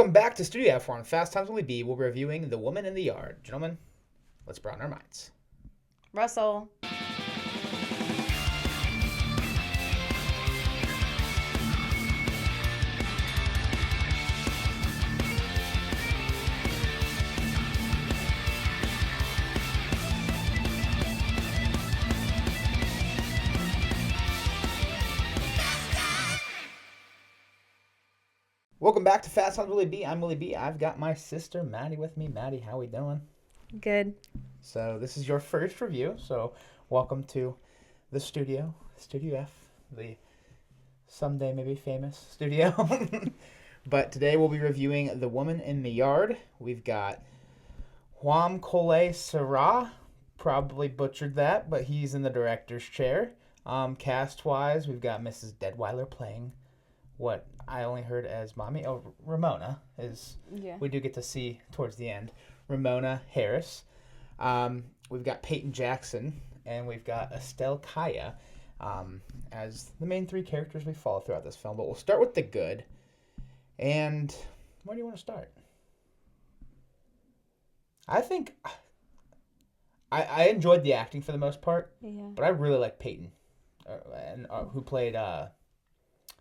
Welcome back to Studio F on Fast Times Willy B. We're reviewing The Woman in the Yard. Gentlemen, let's broaden our minds. Russell. Welcome back to Fast Times Willy B. I'm Willy B. I've got my sister Maddie with me. Maddie, how we doing? Good. So this is your first review, so welcome to the studio, Studio F, the someday maybe famous studio. But today we'll be reviewing The Woman in the Yard. We've got Juan Cole Serra, probably butchered that, but he's in the director's chair. Cast-wise, we've got Mrs. Deadweiler playing what I only heard as Mommy. Oh, Ramona is. Yeah. We do get to see towards the end. Ramona Harris. We've got Peyton Jackson, and we've got Estelle Kaya as the main three characters we follow throughout this film. But we'll start with the good. And where do you want to start? I think I enjoyed the acting for the most part, but I really like Peyton, who played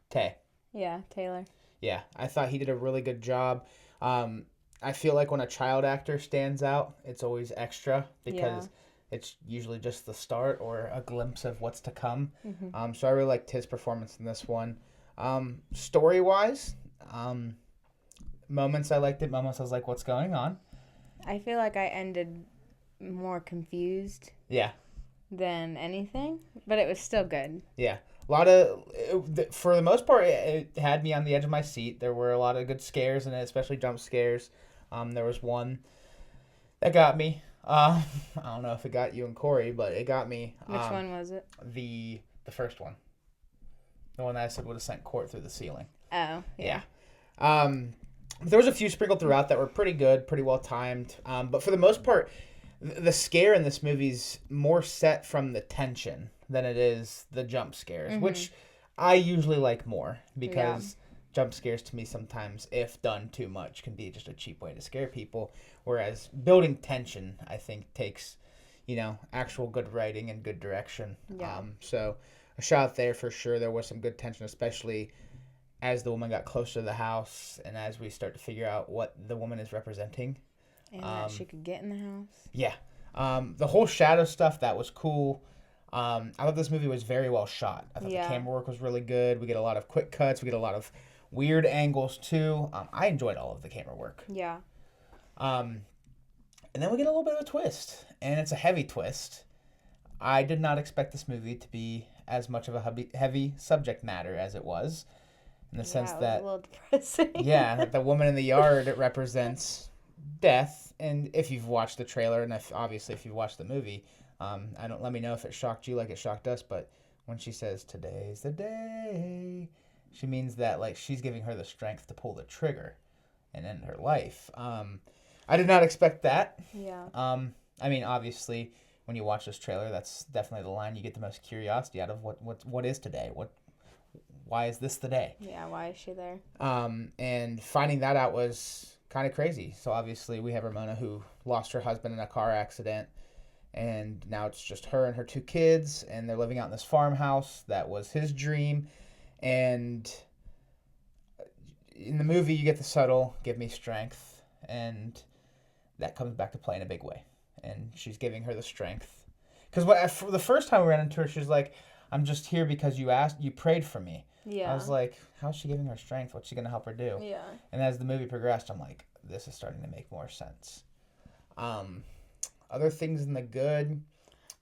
Tay. Yeah, Taylor. Yeah, I thought he did a really good job. I feel like when a child actor stands out, it's always extra because it's usually just the start or a glimpse of what's to come. Mm-hmm. So I really liked his performance in this one. Story-wise, moments I liked it, moments I was like, what's going on? I feel like I ended more confused than anything, but it was still good. Yeah. A lot of, for the most part, it had me on the edge of my seat. There were a lot of good scares in it, especially jump scares. There was one that got me. I don't know if it got you and Corey, but it got me. Which one was it? The first one. The one that I said would have sent Court through the ceiling. Oh, yeah. There was a few sprinkled throughout that were pretty good, pretty well timed. But for the most part, the scare in this movie's more set from the tension than it is the jump scares, which I usually like more because jump scares to me sometimes, if done too much, can be just a cheap way to scare people. Whereas building tension, I think, takes, actual good writing and good direction. Yeah. So a shot there for sure. There was some good tension, especially as the woman got closer to the house and as we start to figure out what the woman is representing. And that she could get in the house. Yeah. The whole shadow stuff, that was cool. I thought this movie was very well shot. I thought the camera work was really good. We get a lot of quick cuts. We get a lot of weird angles, too. I enjoyed all of the camera work. Yeah. And then we get a little bit of a twist. And it's a heavy twist. I did not expect this movie to be as much of a heavy subject matter as it was. In the sense that... it was a little depressing. that the woman in the yard represents death. And if you've watched the trailer, and obviously if you've watched the movie... let me know if it shocked you like it shocked us, but when she says, "Today's the day," she means that, like, she's giving her the strength to pull the trigger and end her life. I did not expect that. Yeah. Obviously, when you watch this trailer, that's definitely the line you get the most curiosity out of. What is today? Why is this the day? Yeah, why is she there? And finding that out was kind of crazy. So obviously we have Ramona, who lost her husband in a car accident. And now it's just her and her two kids, and they're living out in this farmhouse. That was his dream. And in the movie, you get the subtle, give me strength. And that comes back to play in a big way. And she's giving her the strength. Because for the first time we ran into her, she's like, "I'm just here because you prayed for me." Yeah. I was like, how's she giving her strength? What's she going to help her do? Yeah. And as the movie progressed, I'm like, this is starting to make more sense. Other things in the good.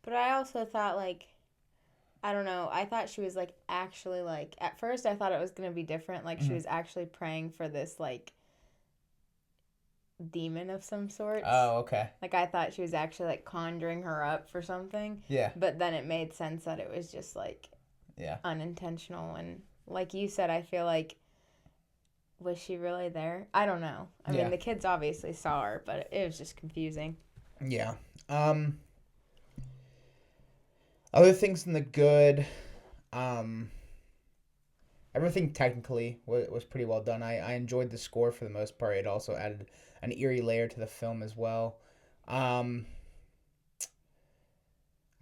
But I also thought, I don't know, I thought she was, actually, at first I thought it was going to be different. She was actually praying for this, demon of some sort. Oh, okay. I thought she was actually, conjuring her up for something. Yeah. But then it made sense that it was just, unintentional. And like you said, I feel like, was she really there? I don't know. I mean, the kids obviously saw her, but it was just confusing. Yeah. Other things in the good, everything technically was pretty well done. I enjoyed the score for the most part. It also added an eerie layer to the film as well. I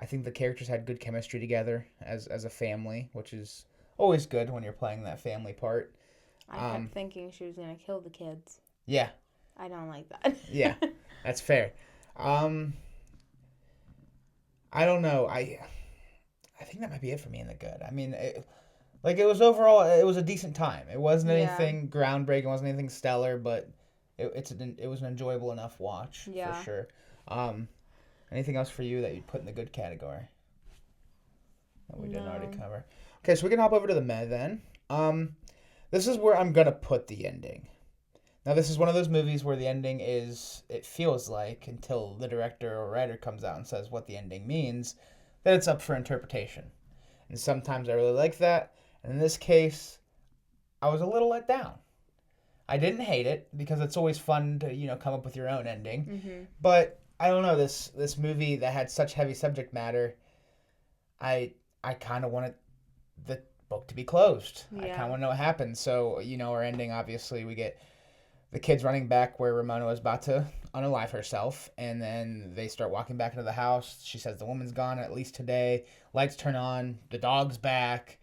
think the characters had good chemistry together as a family, which is always good when you're playing that family part. I kept thinking she was going to kill the kids. Yeah. I don't like that. Yeah, that's fair. I don't know. I think that might be it for me in the good. I mean, it was overall, it was a decent time. It wasn't anything groundbreaking, it wasn't anything stellar, but it was an enjoyable enough watch, for sure. Anything else for you that you'd put in the good category that we didn't already cover? Okay, so we can hop over to the meh then. This is where I'm going to put the ending. Now, this is one of those movies where the ending is, it feels like, until the director or writer comes out and says what the ending means, that it's up for interpretation. And sometimes I really like that. And in this case, I was a little let down. I didn't hate it, because it's always fun to, come up with your own ending. Mm-hmm. But, I don't know, this movie that had such heavy subject matter, I kind of wanted the book to be closed. Yeah. I kind of want to know what happened. So, our ending, obviously, we get the kids running back where Ramona was about to unalive herself, and then they start walking back into the house. She says the woman's gone, at least today. Lights turn on, the dog's back,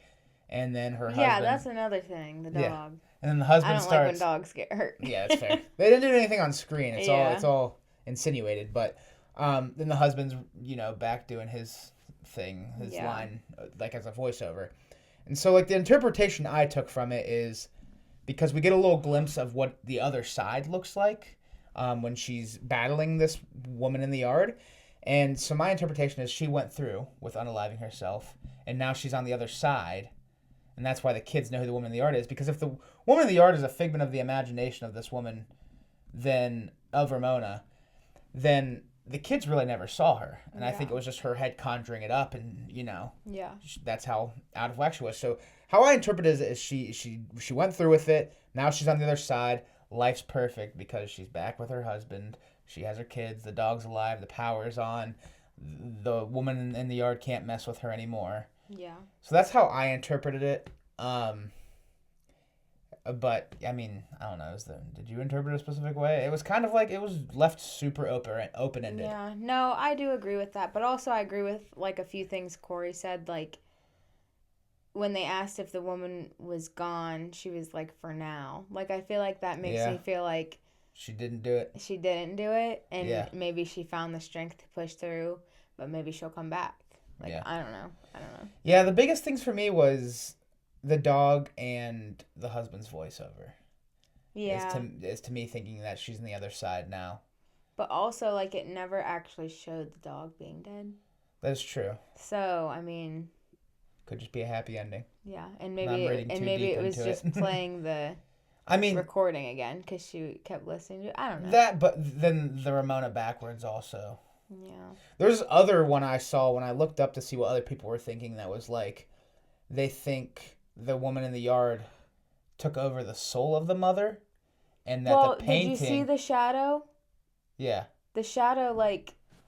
and then her husband... Yeah, that's another thing, the dog. Yeah. And then the husband starts... I don't like when dogs get hurt. Yeah, that's fair. They didn't do anything on screen. It's all insinuated, but then the husband's, back doing his thing, his line, like as a voiceover. And so, the interpretation I took from it is... because we get a little glimpse of what the other side looks like when she's battling this woman in the yard. And so my interpretation is she went through with unaliving herself, and now she's on the other side. And that's why the kids know who the woman in the yard is. Because if the woman in the yard is a figment of the imagination of this woman, of Ramona, then the kids really never saw her. And I think it was just her head conjuring it up, and, that's how out of whack she was. So how I interpret it is she went through with it. Now she's on the other side. Life's perfect because she's back with her husband. She has her kids. The dog's alive. The power's on. The woman in the yard can't mess with her anymore. Yeah. So that's how I interpreted it. But, I mean, I don't know. Did you interpret it a specific way? It was kind of like it was left super open-ended. Yeah. No, I do agree with that. But also I agree with, a few things Corey said. When they asked if the woman was gone, she was like, for now. I feel like that makes me feel like... She didn't do it. She didn't do it. And maybe she found the strength to push through. But maybe she'll come back. I don't know. Yeah, the biggest things for me was... the dog and the husband's voiceover. Yeah. Is to me thinking that she's on the other side now. But also, it never actually showed the dog being dead. That's true. So, I mean... could just be a happy ending. Yeah, and maybe it was just playing the recording again, because she kept listening to it. I don't know. That, but then the Ramona backwards also. Yeah. There's other one I saw when I looked up to see what other people were thinking that was they think... the woman in the yard took over the soul of the mother, and that the painting... did you see the shadow? Yeah. The shadow,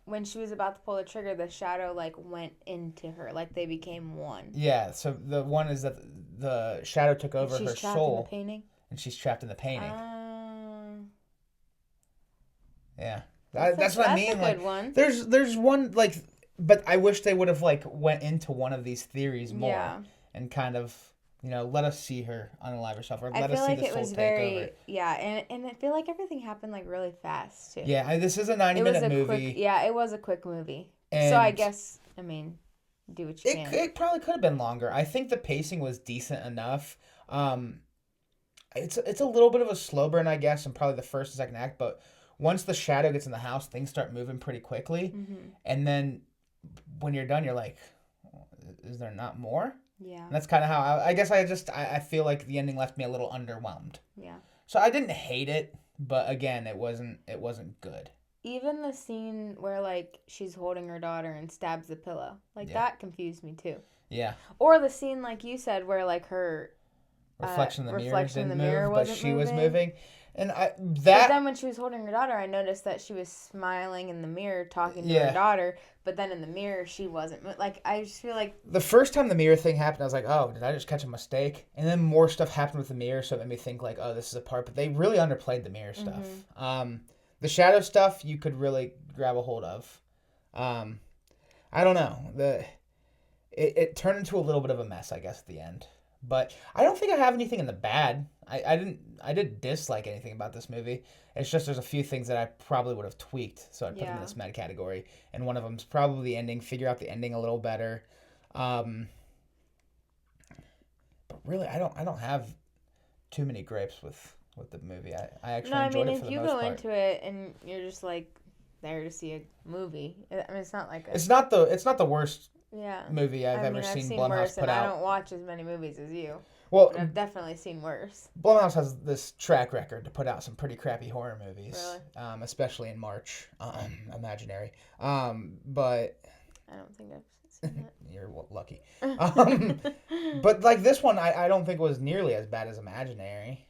when she was about to pull the trigger, the shadow, went into her. They became one. Yeah, so the one is that the shadow took over her soul. She's trapped in the painting? And she's trapped in the painting. Yeah. That's what I mean. That's a good one. There's one, but I wish they would have, went into one of these theories more. Yeah. And kind of... let us see her unalive herself, or let us see the soul take over. Yeah, and I feel like everything happened really fast too. Yeah, this is a 90-minute movie. It was a quick movie. And so I guess, do what you can. It probably could have been longer. I think the pacing was decent enough. It's a little bit of a slow burn, I guess, in probably the first and second act, but once the shadow gets in the house, things start moving pretty quickly. Mm-hmm. And then when you're done, you're like, is there not more? Yeah. And that's kind of how I guess I feel like the ending left me a little underwhelmed. Yeah. So I didn't hate it, but again, it wasn't good. Even the scene where she's holding her daughter and stabs the pillow, that confused me too. Yeah. Or the scene you said where her reflection in the mirror didn't move, but she was moving. And But then when she was holding her daughter, I noticed that she was smiling in the mirror, talking to her daughter. But then in the mirror, she wasn't. Like, I just feel like... The first time the mirror thing happened, I was like, oh, did I just catch a mistake? And then more stuff happened with the mirror, so it made me think, like, oh, this is a part. But they really underplayed the mirror stuff. The shadow stuff, you could really grab a hold of. I don't know. It turned into a little bit of a mess, I guess, at the end. But I don't think I have anything in the bad. I didn't dislike anything about this movie. It's just there's a few things that I probably would have tweaked, so I'd put them in this med category. And one of them's probably the ending. Figure out the ending a little better. But really, I don't have too many gripes with the movie. I actually enjoyed it for the most part. No, I mean, if you go into it and you're just like there to see a movie, I mean, it's not like it's not the worst. Movie I've ever seen Blumhouse worse, put out. I don't watch as many movies as you. Well, but I've definitely seen worse. Blumhouse has this track record to put out some pretty crappy horror movies, really? Especially in March. Imaginary, but I don't think I've seen it. You're lucky. But like this one, I don't think was nearly as bad as Imaginary.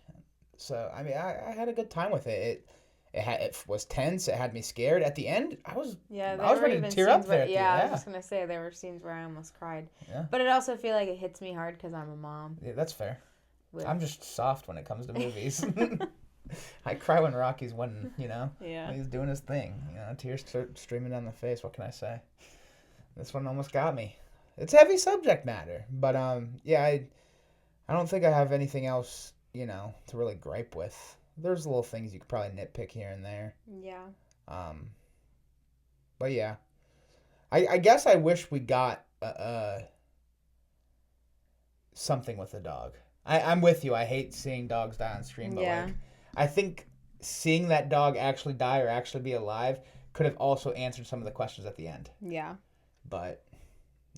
So I mean, I had a good time with it. It was tense. It had me scared. At the end, I was ready to tear up there. I was just gonna say there were scenes where I almost cried. Yeah. But it also feel like it hits me hard because I'm a mom. Yeah, that's fair. I'm just soft when it comes to movies. I cry when Rocky's winning. He's doing his thing. Tears streaming down the face. What can I say? This one almost got me. It's heavy subject matter, but I don't think I have anything else to really gripe with. There's little things you could probably nitpick here and there. Yeah. But yeah, I guess I wish we got something with the dog. I'm with you. I hate seeing dogs die on screen, but I think seeing that dog actually die or actually be alive could have also answered some of the questions at the end. Yeah. But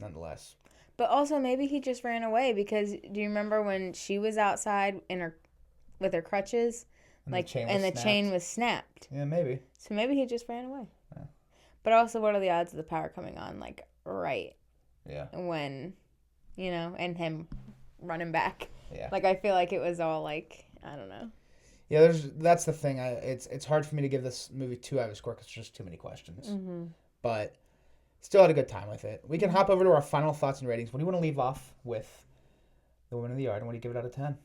nonetheless. But also maybe he just ran away because do you remember when she was outside with her crutches? And the chain was snapped. Yeah, maybe. So maybe he just ran away. Yeah. But also, what are the odds of the power coming on, right? Yeah. When, and him running back. Yeah. I feel like it was all I don't know. Yeah, that's the thing. It's hard for me to give this movie 2 out of a score because there's just too many questions. Mm-hmm. But still had a good time with it. We can hop over to our final thoughts and ratings. What do you want to leave off with The Woman in the Yard, and what do you give it out of 10?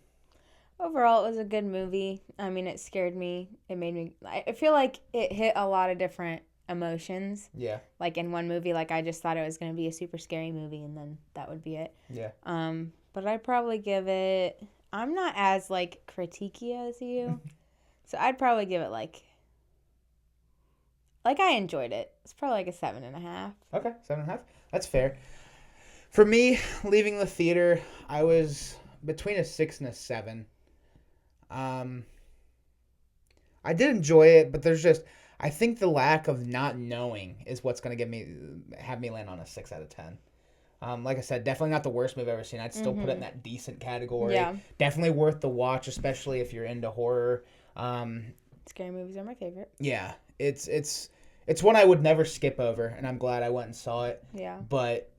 Overall, it was a good movie. I mean, it scared me. It made me... I feel like it hit a lot of different emotions. Yeah. In one movie, I just thought it was going to be a super scary movie, and then that would be it. Yeah. But I'd probably give it... I'm not as, critiquey as you. So I'd probably give it, I enjoyed it. It's probably, a 7.5. Okay, 7.5. That's fair. For me, leaving the theater, I was between a 6 and a 7. I did enjoy it, but there's just I think the lack of not knowing is what's going to have me land on a 6 out of 10. Like I said, definitely not the worst movie I've ever seen. I'd still put it in that decent category. Yeah. Definitely worth the watch, especially if you're into horror. Scary movies are my favorite. Yeah, it's one I would never skip over, and I'm glad I went and saw it. Yeah. But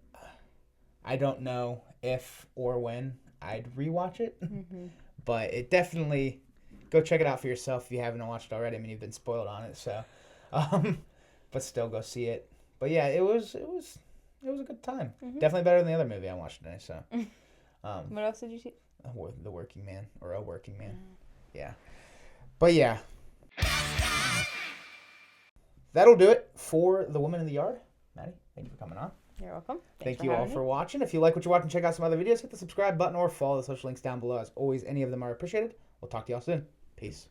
I don't know if or when I'd rewatch it. Mm-hmm. But it definitely... Go check it out for yourself if you haven't watched it already. I mean, you've been spoiled on it, so... but still, go see it. But yeah, it was a good time. Mm-hmm. Definitely better than the other movie I watched today, so... what else did you see? The Working Man, or A Working Man. Yeah. But yeah. That'll do it for The Woman in the Yard. Maddie, thank you for coming on. You're welcome. Thank you all for watching. If you like what you're watching, check out some other videos. Hit the subscribe button or follow the social links down below. As always, any of them are appreciated. We'll talk to y'all soon. Peace.